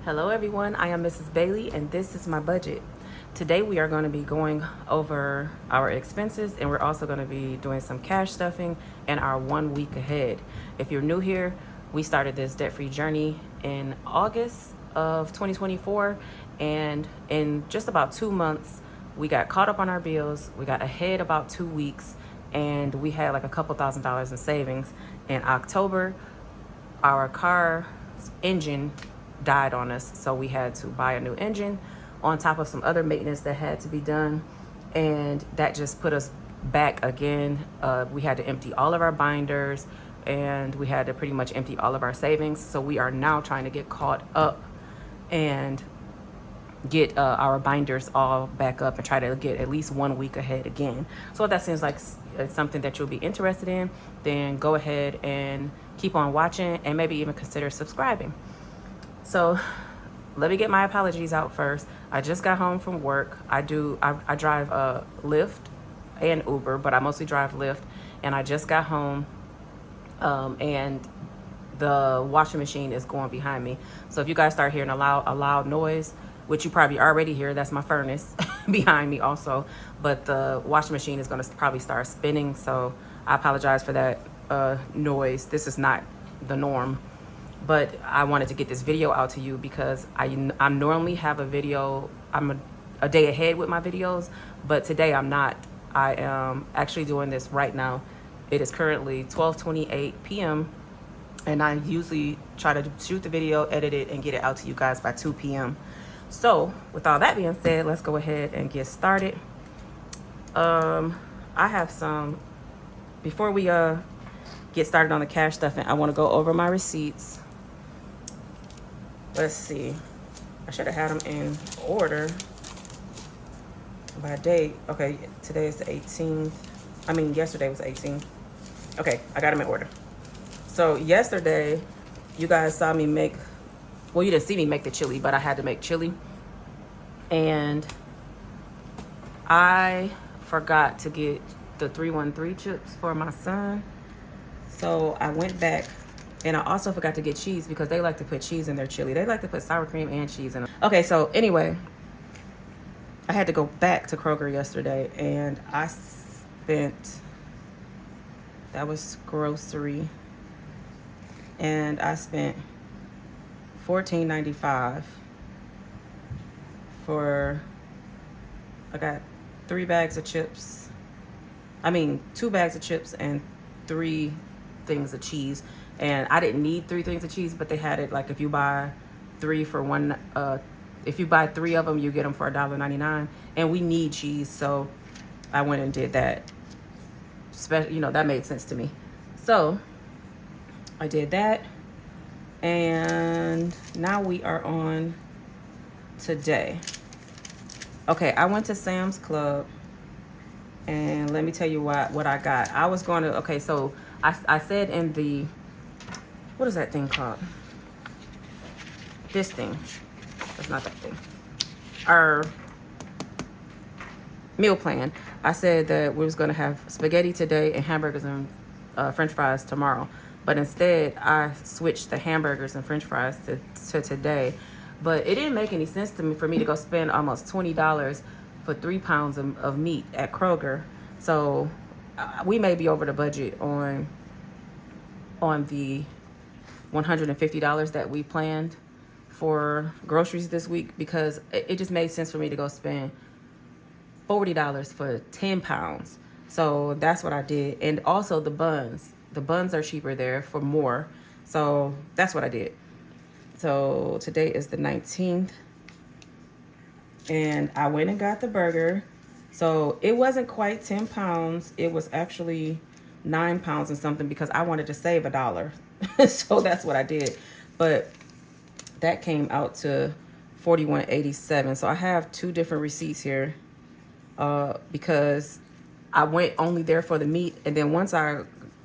Hello everyone, I am Mrs. Bailey and this is my budget. Today we are going to be going over our expenses and we're also going to be doing some cash stuffing and our 1 week ahead. If you're new here, we started this debt-free journey in August of 2024 and in just about 2 months we got caught up on our bills. We got ahead about 2 weeks and we had like a couple $1,000s in savings. In October, our car's engine died on us, so we had to buy a new engine on top of some other maintenance that had to be done, and that just put us back again. We had to empty all of our binders and we had to pretty much empty all of our savings, so we are now trying to get caught up and get our binders all back up and try to get at least 1 week ahead again. So if that seems like it's something that you'll be interested in, then go ahead and keep on watching and maybe even consider subscribing. So let me get my apologies out first. I just got home from work. I drive Lyft and Uber, but I mostly drive Lyft. And I just got home and the washing machine is going behind me. So if you guys start hearing a loud noise, which you probably already hear, that's my furnace behind me also. But the washing machine is going to probably start spinning. So I apologize for that noise. This is not the norm. But I wanted to get this video out to you because I normally have a video. I'm a day ahead with my videos, but today I'm not. I am actually doing this right now. It is currently 12:28 p.m. and I usually try to shoot the video, edit it, and get it out to you guys by 2 p.m. So with all that being said, let's go ahead and get started. I have some, before we get started on the cash stuffing, I want to go over my receipts. Let's see. I should have had them in order by date. Okay, today is the 18th. I mean, yesterday was the 18th. Okay, I got them in order. So yesterday, you guys saw me make, well, you didn't see me make the chili, but I had to make chili. And I forgot to get the 313 chips for my son. So I went back. And I also forgot to get cheese because they like to put cheese in their chili. They like to put sour cream and cheese in it. Okay, so anyway, I had to go back to Kroger yesterday and I spent, that was grocery, and I spent $14.95 for, I got 3 bags of chips. I mean, 2 bags of chips and 3 things of cheese. And I didn't need 3 things of cheese, but they had it like if you buy 3 for one, if you buy 3 of them, you get them for $1.99. And we need cheese, so I went and did that. You know, that made sense to me. So I did that, and now we are on today. Okay, I went to Sam's Club, and let me tell you what I got. I was going to, okay, so I said in the, what is that thing called? This thing. That's not that thing. Our meal plan. I said that we was going to have spaghetti today and hamburgers and french fries tomorrow. But instead, I switched the hamburgers and french fries to today. But it didn't make any sense to me for me to go spend almost $20 for 3 pounds of meat at Kroger. So we may be over the budget on the $150 that we planned for groceries this week, because it just made sense for me to go spend $40 for 10 pounds. So that's what I did. And also the buns are cheaper there for more. So that's what I did. So today is the 19th and I went and got the burger. So it wasn't quite 10 pounds. It was actually 9 pounds and something because I wanted to save $1. So that's what I did. But that came out to $41.87. So I have 2 different receipts here because I went only there for the meat. And then once I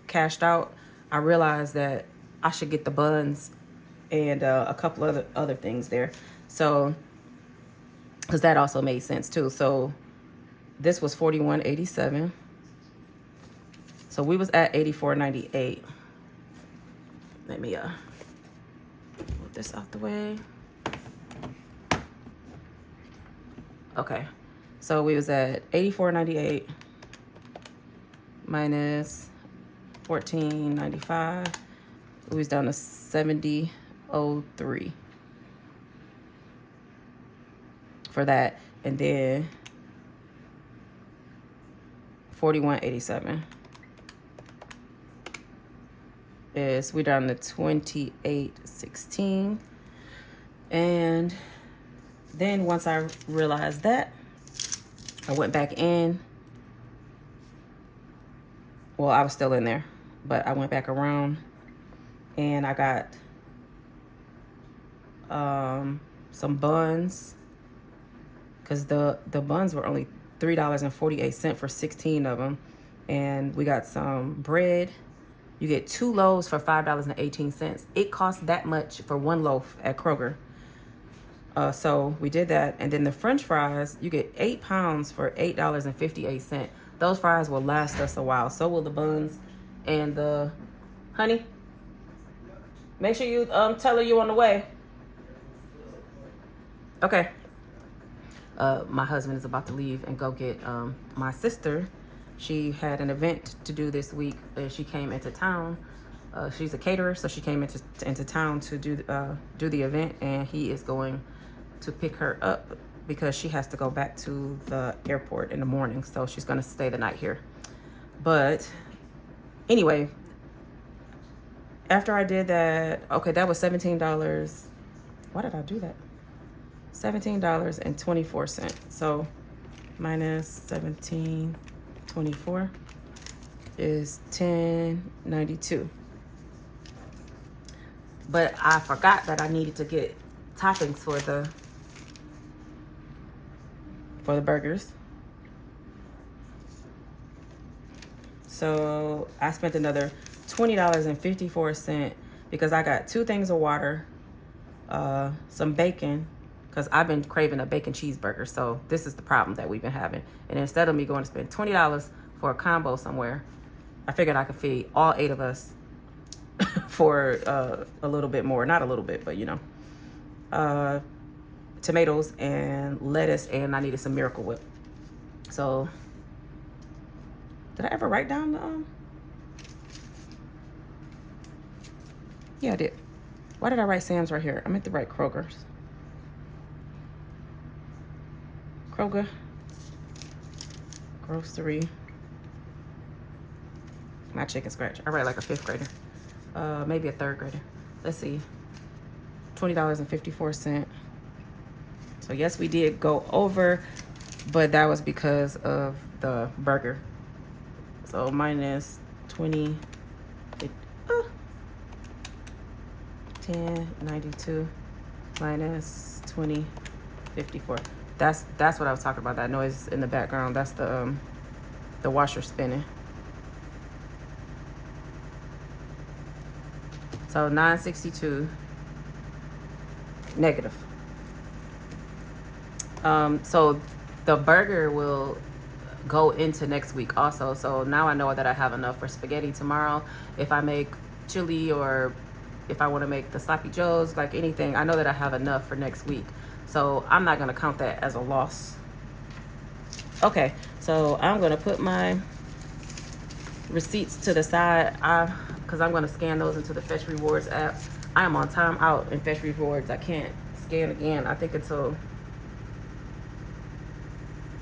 cashed out, I realized that I should get the buns and a couple other things there. So, because that also made sense too. So this was $41.87. So we was at $84.98. Let me move this out the way. Okay, so we was at $84.98 minus $14.95. We was down to $70.03 for that, and then $41.87 is we down to $28.16. And then once I realized that, I went back in. Well, I was still in there, but I went back around and I got some buns, because the buns were only $3.48 for 16 of them. And we got some bread. You get 2 loaves for $5.18. It costs that much for 1 loaf at Kroger. So we did that. And then the French fries, you get 8 pounds for $8.58. Those fries will last us a while. So will the buns and the honey. Make sure you tell her you on the way. Okay. My husband is about to leave and go get my sister. She had an event to do this week. She came into town. She's a caterer, so she came into town to do the event, and he is going to pick her up because she has to go back to the airport in the morning. So she's going to stay the night here. But anyway, after I did that, okay, that was $17. Why did I do that? $17.24. So minus $17.24 is $10.92. But I forgot that I needed to get toppings for the burgers. So I spent another $20.54 because I got 2 things of water, some bacon, because I've been craving a bacon cheeseburger. So this is the problem that we've been having. And instead of me going to spend $20 for a combo somewhere, I figured I could feed all 8 of us for a little bit more. Not a little bit, but you know. Tomatoes and lettuce, and I needed some Miracle Whip. So, did I ever write down the... Yeah, I did. Why did I write Sam's right here? I meant to write Kroger's. Kroger. Grocery. Not chicken scratch. I write like a 5th grader. Maybe a 3rd grader. Let's see. $20.54. So yes, we did go over, but that was because of the burger. So minus 20, 10.92 minus 20.54. That's what I was talking about. That noise in the background. That's the washer spinning. So 962 negative. So the burger will go into next week also. So now I know that I have enough for spaghetti tomorrow. If I make chili, or if I want to make the sloppy joes, like anything, I know that I have enough for next week. So I'm not going to count that as a loss. Okay, so I'm going to put my receipts to the side because I'm going to scan those into the Fetch Rewards app. I am on time out in Fetch Rewards. I can't scan again, I think, until...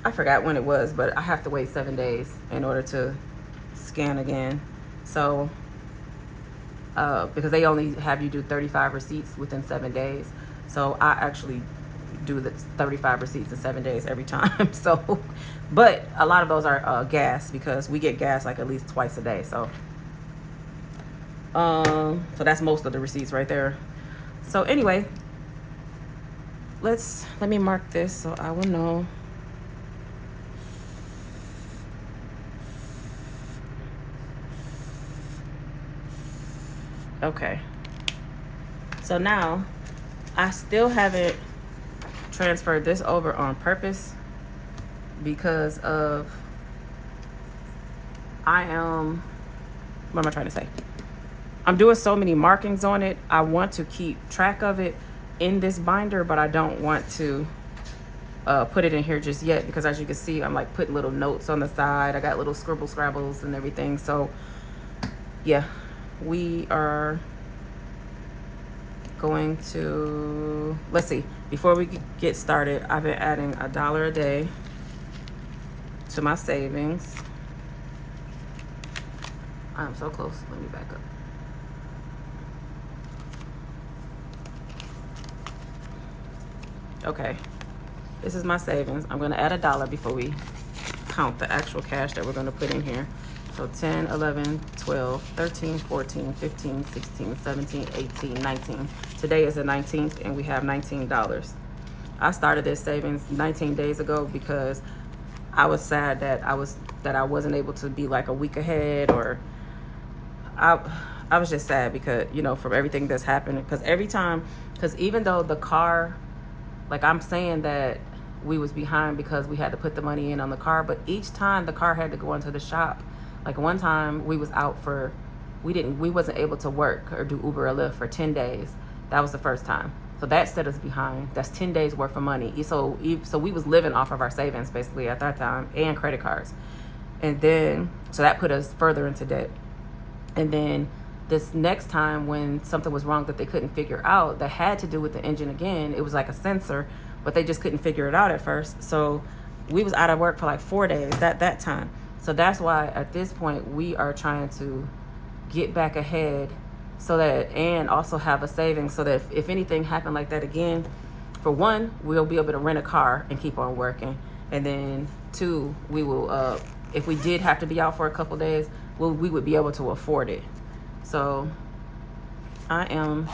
I forgot when it was, but I have to wait 7 days in order to scan again. So, because they only have you do 35 receipts within 7 days. So I actually do the 35 receipts in 7 days every time. So, but a lot of those are gas, because we get gas like at least twice a day. So, so that's most of the receipts right there. So anyway, let me mark this so I will know. Okay, so now I still haven't transferred this over on purpose because of what am I trying to say? I'm doing so many markings on it. I want to keep track of it in this binder, but I don't want to put it in here just yet, because as you can see, I'm like putting little notes on the side. I got little scrabbles and everything. So yeah, we are going to, let's see, before we get started, I've been adding $1 a day to my savings. I'm so close. Let me back up. Okay, this is my savings. I'm gonna add $1 before we count the actual cash that we're gonna put in here. So 10, 11, 12, 13, 14, 15, 16, 17, 18, 19. Today is the 19th and we have $19. I started this savings 19 days ago because I was sad that I wasn't able to be like a week ahead, or I was just sad because, you know, from everything that's happened. Because even though the car, like I'm saying that we was behind because we had to put the money in on the car, but each time the car had to go into the shop. Like one time we was out we wasn't able to work or do Uber or Lyft for 10 days. That was the first time. So that set us behind. That's 10 days worth of money. So we was living off of our savings basically at that time, and credit cards. And then, so that put us further into debt. And then this next time when something was wrong that they couldn't figure out, that had to do with the engine again. It was like a sensor, but they just couldn't figure it out at first. So we was out of work for like 4 days that time. So that's why at this point we are trying to get back ahead, so that, and also have a savings so that if anything happened like that again, for one, we'll be able to rent a car and keep on working. And then two, we will, if we did have to be out for a couple days, we would be able to afford it. So I am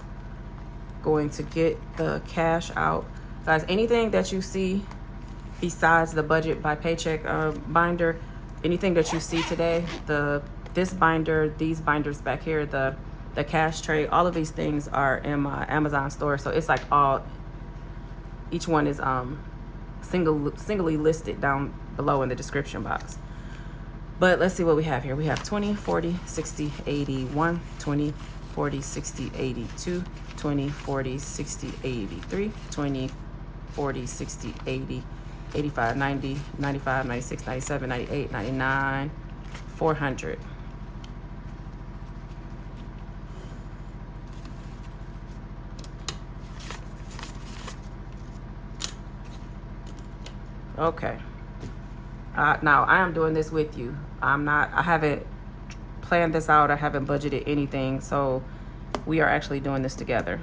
going to get the cash out. Guys, anything that you see besides the budget by Paycheck binder, anything that you see today, this binder, these binders back here, the cash tray, all of these things are in my Amazon store. So it's like each one is singly listed down below in the description box. But let's see what we have here. We have 20, 40, 60, 80, 1, 20, 40, 60, 82, 20, 40, 60, 83, 20, 40, 60, 80, 85, 90, 95, 96, 97, 98, 99, 400. Okay. Now I am doing this with you. I haven't planned this out. I haven't budgeted anything. So we are actually doing this together.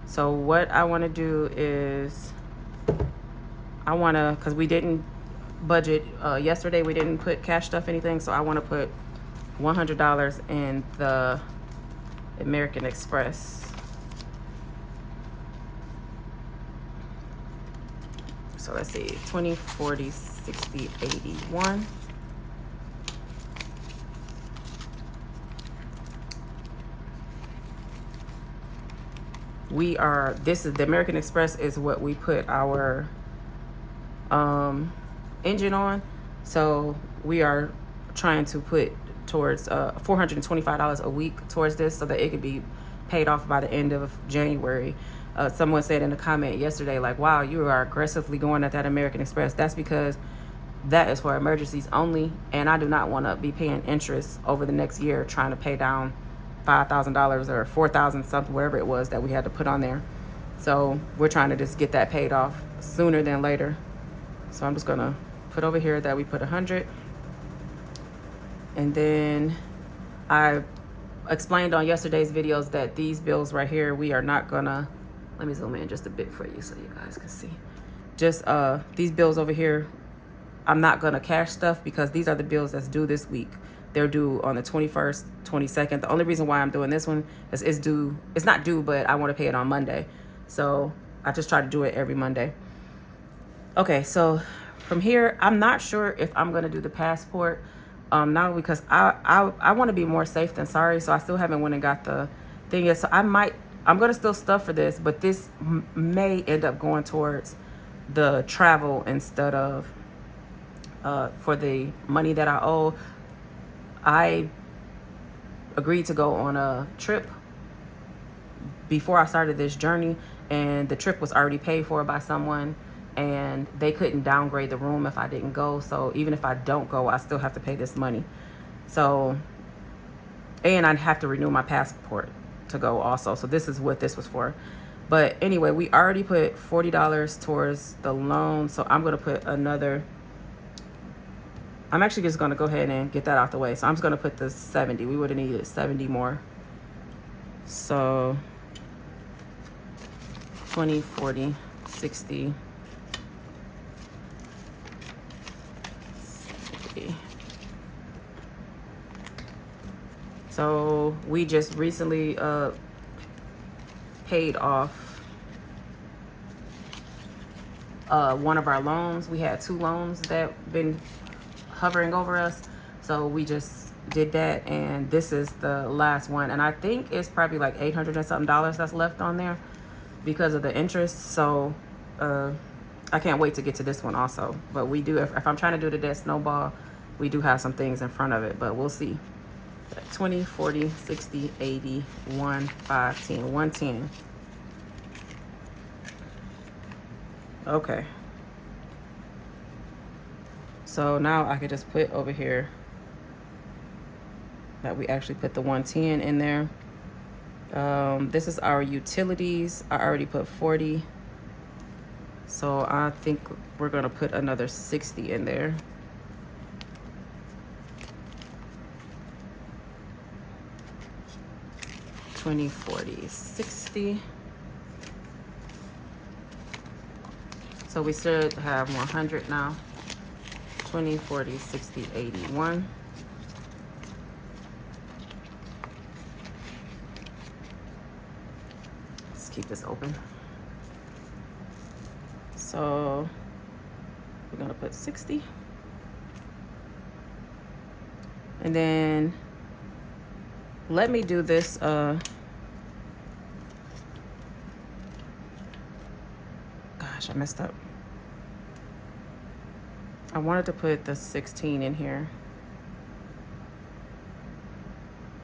So what I want to do is, because we didn't budget yesterday, we didn't put cash stuff anything. So I want to put $100 in the American Express. So let's see, 20, 40, 60, 81. The American Express is what we put our engine on. So we are trying to put towards $425 a week towards this, so that it could be paid off by the end of January. Someone said in a comment yesterday, like, wow, you are aggressively going at that American Express. That's because that is for emergencies only, and I do not want to be paying interest over the next year trying to pay down $5,000 or $4,000 something, whatever it was that we had to put on there. So we're trying to just get that paid off sooner than later. So I'm just gonna put over here that we put 100, and then I explained on yesterday's videos that these bills right here, we are not gonna, let me zoom in just a bit for you so you guys can see. Just these bills over here, I'm not gonna cash stuff because these are the bills that's due this week. They're due on the 21st, 22nd. The only reason why I'm doing this one is it's not due, but I want to pay it on Monday. So I just try to do it every Monday. Okay, so from here, I'm not sure if I'm gonna do the passport now, because I want to be more safe than sorry. So I still haven't went and got the thing yet. So I'm gonna still stuff for this, but this may end up going towards the travel instead of for the money that I owe. I agreed to go on a trip before I started this journey, and the trip was already paid for by someone, and they couldn't downgrade the room if I didn't go. So even if I don't go, I still have to pay this money. So, and I'd have to renew my passport to go also. So this is what this was for. But anyway, we already put $40 towards the loan. So I'm going to put another, I'm actually just going to go ahead and get that out the way. So I'm just going to put the 70. We would have needed 70 more. So 20, 40, 60, 70. So we just recently paid off one of our loans. We had 2 loans that been hovering over us. So we just did that, and this is the last one. And I think it's probably like $800 and something that's left on there because of the interest. So I can't wait to get to this one also. But we do, if I'm trying to do the debt snowball, we do have some things in front of it, but we'll see. 20, 40, 60, 80, 1, 5, 10, 110. Okay. So now I could just put over here that we actually put the 110 in there. This is our utilities. I already put 40. So I think we're gonna put another 60 in there. $20, $40, $60. So we should have 100 now. $20, $40, $60, $81. Let's keep this open. So we're gonna put 60. And then let me do this gosh, I messed up. I wanted to put the 16 in here,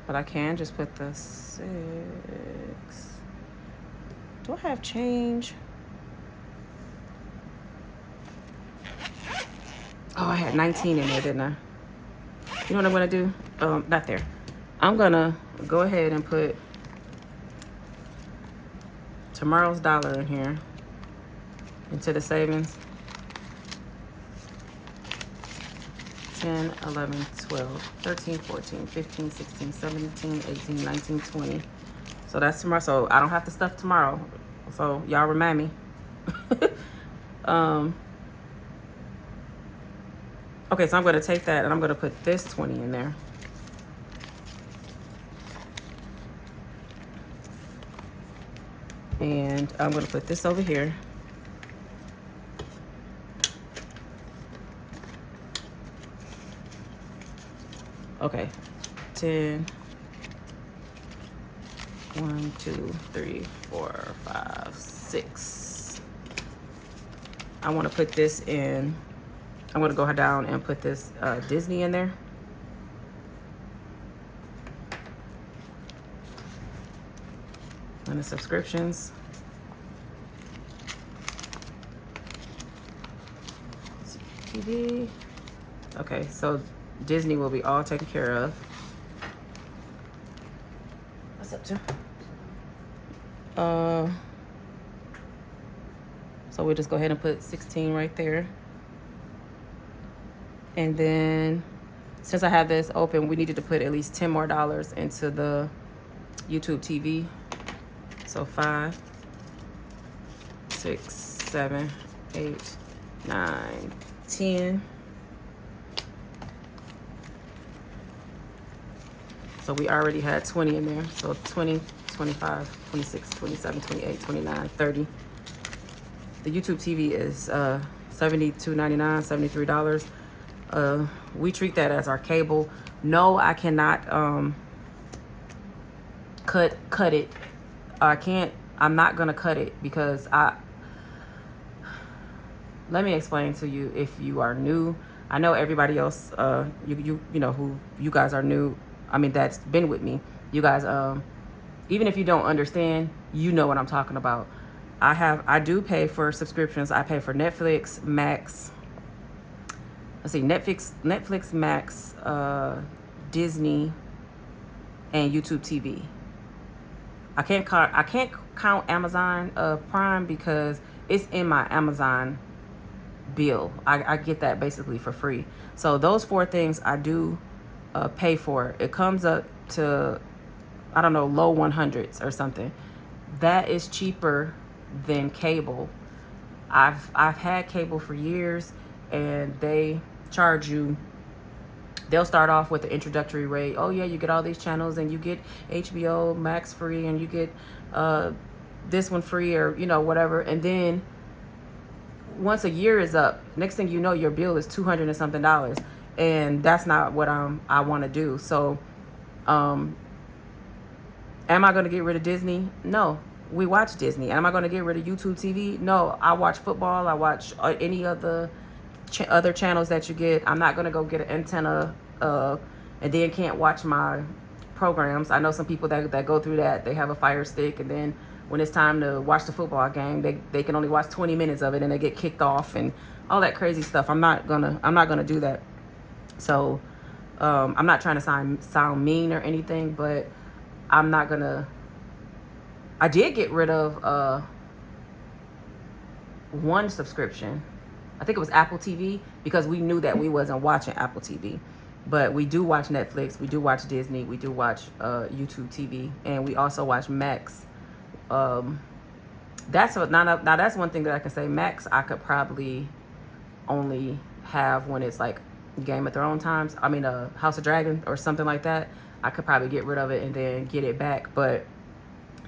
but I can just put the 6. Do I have change? Oh, I had 19 in there, didn't I? You know what I'm gonna do? Not there. I'm gonna go ahead and put tomorrow's dollar in here into the savings. 10, 11, 12, 13, 14, 15, 16, 17, 18, 19, 20. So that's tomorrow. So I don't have to stuff tomorrow. So y'all remind me. Okay, so I'm going to take that and I'm going to put this 20 in there. And I'm going to put this over here. Okay, 10, 1, 2, 3, 4, 5, 6. I want to put this in. I'm going to go down and put this Disney in there. And the subscriptions. TV. Okay, so Disney will be all taken care of. What's up, Jim? So we'll just go ahead and put 16 right there. And then since I have this open, we needed to put at least $10 more into the YouTube TV. So 5, 6, 7, 8, 9, 10. So we already had 20 in there. So 20, 25, 26, 27, 28, 29, 30. The YouTube TV is $72.99, $73. We treat that as our cable. No, I cannot cut it. I can't. I'm not gonna cut it because let me explain to you if you are new. I know everybody else. You know who you guys are new. I mean, that's been with me. You guys, even if you don't understand, you know what I'm talking about. I do pay for subscriptions. I pay for Netflix, Max. Let's see, Netflix, Max, Disney, and YouTube TV. I can't count Amazon Prime because it's in my Amazon bill. I get that basically for free. So those 4 things I do pay for. It comes up to, I don't know, low 100s or something. That is cheaper than cable. I've had cable for years, and they charge you. They'll start off with the introductory rate. Oh yeah, you get all these channels, and you get HBO Max free, and you get this one free, or whatever. And then once a year is up, next thing you know, your bill is $200 and something, and that's not what I want to do. So, am I going to get rid of Disney? No. We watch Disney. Am I going to get rid of YouTube TV? No. I watch football. I watch any other channels that you get. I'm not going to go get an antenna and then can't watch my programs. I know some people that go through that. They have a Fire Stick, and then when it's time to watch the football game, they can only watch 20 minutes of it, and they get kicked off and all that crazy stuff. I'm not gonna do that. So I'm not trying to sound mean or anything, but I'm not gonna. I did get rid of one subscription. I think it was Apple TV, because we knew that we wasn't watching Apple TV. But we do watch Netflix, we do watch Disney, we do watch YouTube TV, and we also watch Max. Now that's one thing that I can say. Max, I could probably only have when it's like Game of Thrones times. I mean, House of Dragon or something like that. I could probably get rid of it and then get it back, but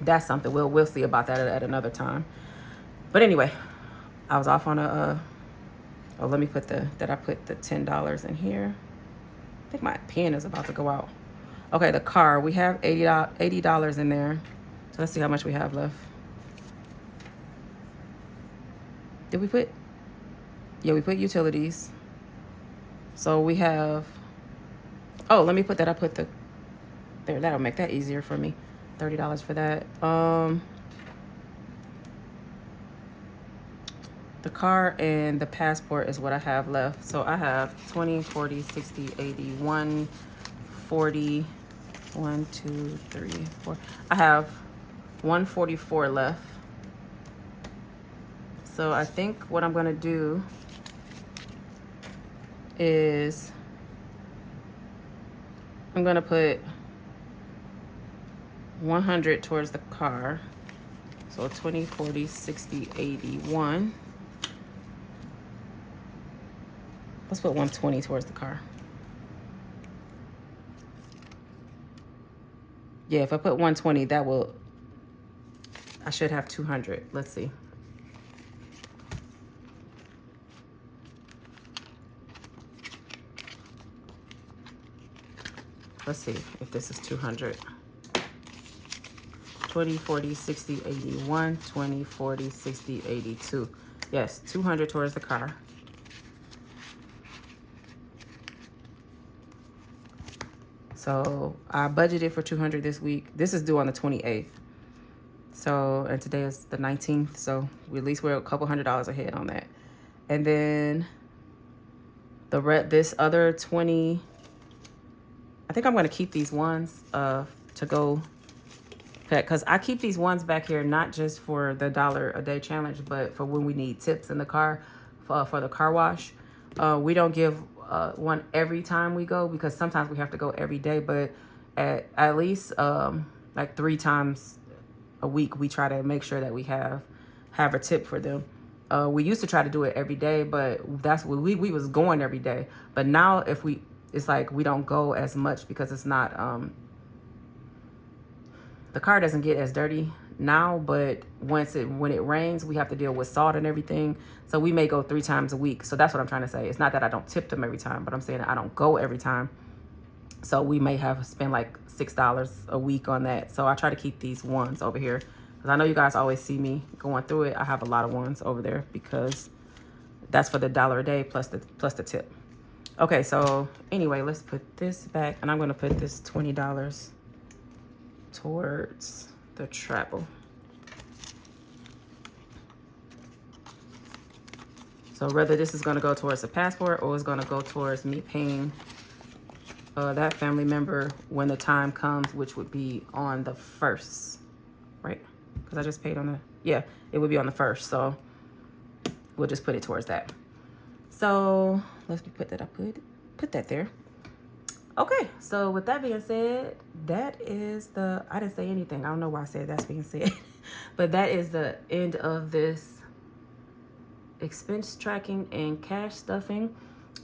that's something we'll see about that at another time. But anyway, I was off on a. Oh, let me put I put the $10 in here. I think my pen is about to go out. Okay, the car, we have $80 in there. So let's see how much we have left. Did we put? Yeah, we put utilities. So we have. Oh, let me put that. I put the. There, that'll make that easier for me. $30 for that. The car and the passport is what I have left. So I have 20, 40, 60, 80, 140, 1, 2, 3, 4. I have 144 left. So I think what I'm going to do is I'm going to put 100 towards the car. So 20, 40, 60, 80, 1. Let's put 120 towards the car. Yeah, if I put 120, that will, I should have 200. Let's see. Let's see if this is 200. 20, 40, 60, 81, 20, 40, 60, 82. Yes, 200 towards the car. So I budgeted for 200 this week. This is due on the 28th. So, and today is the 19th. So at least we're a couple $100 ahead on that. And then this other 20, I think I'm going to keep these ones to go, because I keep these ones back here not just for the $1 a day challenge, but for when we need tips in the car for the car wash. We don't give one every time we go, because sometimes we have to go every day, but at least like 3 times a week we try to make sure that we have a tip for them. We used to try to do it every day, but that's what we was going every day. But now it's like we don't go as much, because it's not the car doesn't get as dirty now, but when it rains, we have to deal with salt and everything. So we may go 3 times a week. So that's what I'm trying to say. It's not that I don't tip them every time, but I'm saying that I don't go every time. So we may have spent like $6 a week on that. So I try to keep these ones over here, because I know you guys always see me going through it. I have a lot of ones over there, because that's for the $1 a day plus the tip. Okay, so anyway, let's put this back, and I'm going to put this $20 towards the travel. So whether this is going to go towards the passport or it's going to go towards me paying that family member when the time comes, which would be on the 1st, right? Because I just paid on the, yeah, it would be on the 1st. So we'll just put it towards that. So let's put that, put that there. Okay, so with that being said, that is the, I didn't say anything. I don't know why I said that's being said, but that is the end of this expense tracking and cash stuffing.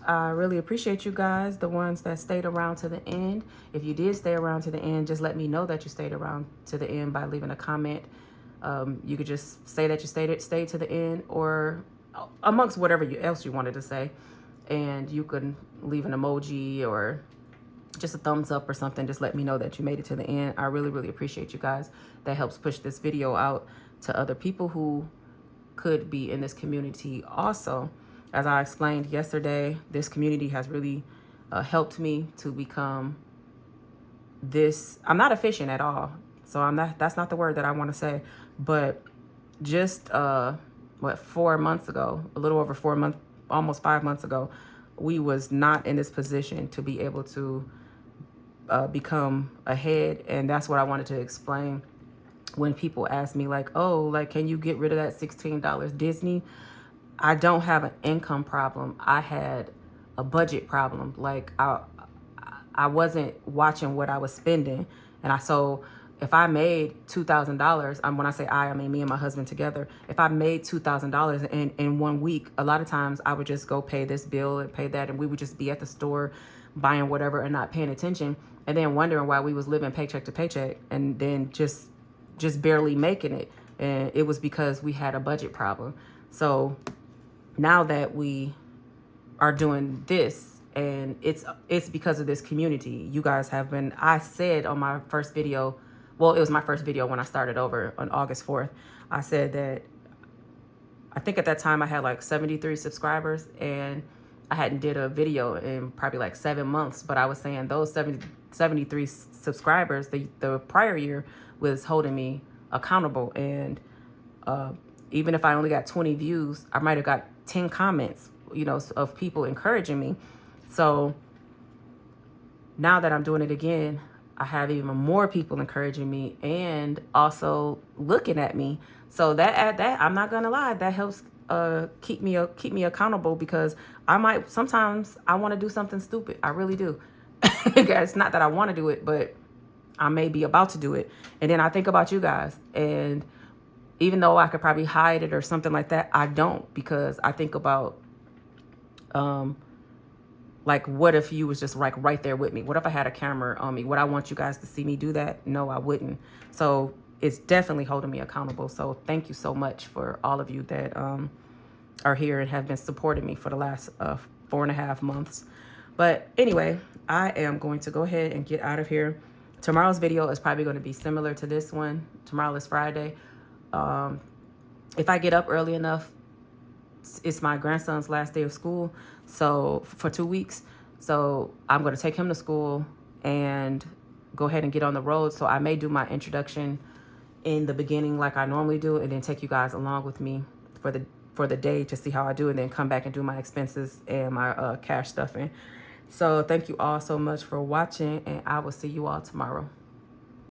I really appreciate you guys, the ones that stayed around to the end. If you did stay around to the end, just let me know that you stayed around to the end by leaving a comment. You could just say that you stayed to the end, or amongst whatever else you wanted to say. And you could leave an emoji or just a thumbs up or something. Just let me know that you made it to the end. I really, really appreciate you guys. That helps push this video out to other people who could be in this community also. As I explained yesterday, this community has really helped me to become this. I'm not efficient at all. So that's not the word that I want to say, but just, 4 months ago, a little over 4 months, almost 5 months ago, we was not in this position to be able to become ahead. And that's what I wanted to explain when people ask me like, oh, like, can you get rid of that $16 Disney? I don't have an income problem. I had a budget problem. Like I wasn't watching what I was spending. And so if I made $2,000, when I say I mean me and my husband together, if I made $2,000 in 1 week, a lot of times I would just go pay this bill and pay that. And we would just be at the store buying whatever and not paying attention. And then wondering why we was living paycheck to paycheck and then just barely making it. And it was because we had a budget problem. So now that we are doing this, and it's because of this community. You guys have been, I said on my first video, well, it was my first video when I started over on August 4th. I said that I think at that time I had like 73 subscribers, and I hadn't did a video in probably like 7 months, but I was saying those 73 subscribers, the prior year was holding me accountable. And even if I only got 20 views, I might have got 10 comments, you know, of people encouraging me. So now that I'm doing it again, I have even more people encouraging me and also looking at me. So that I'm not gonna lie, that helps keep me accountable, because sometimes I want to do something stupid. I really do. It's not that I want to do it, but I may be about to do it, and then I think about you guys, and even though I could probably hide it or something like that, I don't, because I think about, like, what if you was just like right there with me? What if I had a camera on me? Would I want you guys to see me do that? No, I wouldn't. So it's definitely holding me accountable. So thank you so much for all of you that are here and have been supporting me for the last 4.5 months. But anyway, I am going to go ahead and get out of here. Tomorrow's video is probably going to be similar to this one. Tomorrow is Friday. If I get up early enough, it's my grandson's last day of school, so for 2 weeks. So I'm going to take him to school and go ahead and get on the road. So I may do my introduction in the beginning like I normally do, and then take you guys along with me for the day to see how I do, and then come back and do my expenses and my cash stuffing. So thank you all so much for watching, and I will see you all tomorrow.